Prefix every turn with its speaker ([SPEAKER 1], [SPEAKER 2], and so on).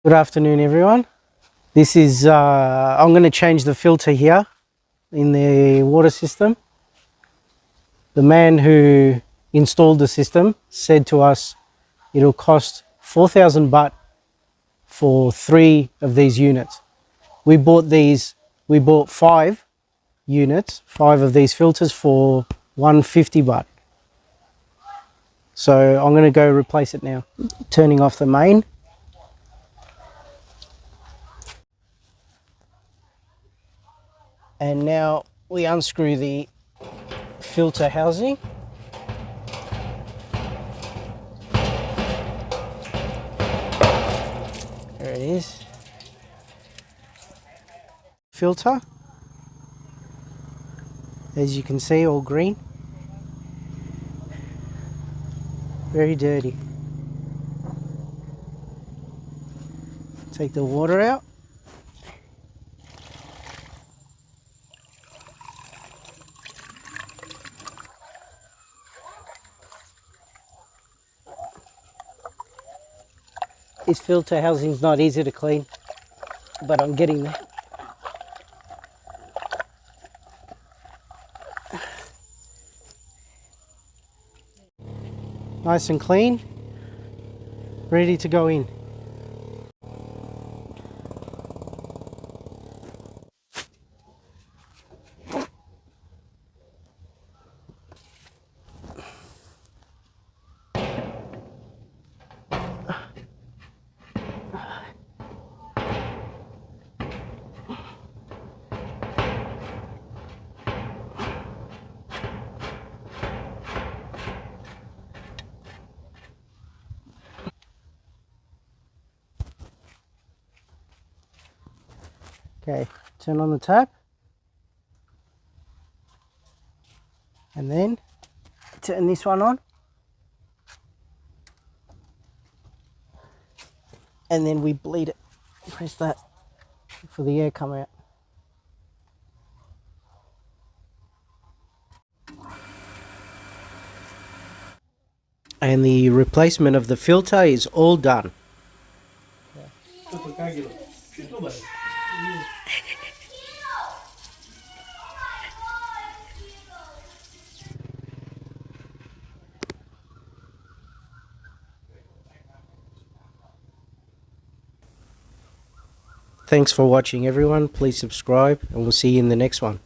[SPEAKER 1] Good afternoon, everyone. This is, I'm going to change the filter here in the water system. The man who installed the system said to us it'll cost 4,000 baht for 3 of these units. We bought 5 units, 5 of these filters for 150 baht. So I'm going to go replace it now. Turning off the main. And now we unscrew the filter housing. There it is. Filter. As you can see, all green. Very dirty. Take the water out. This filter housing is not easy to clean, but I'm getting there. Nice and clean, ready to go in. Okay, turn on the tap and then turn this one on, and then we bleed it. Press that for the air come out. And the replacement of the filter is all done. Thanks for watching, everyone. Please subscribe and we'll see you in the next one.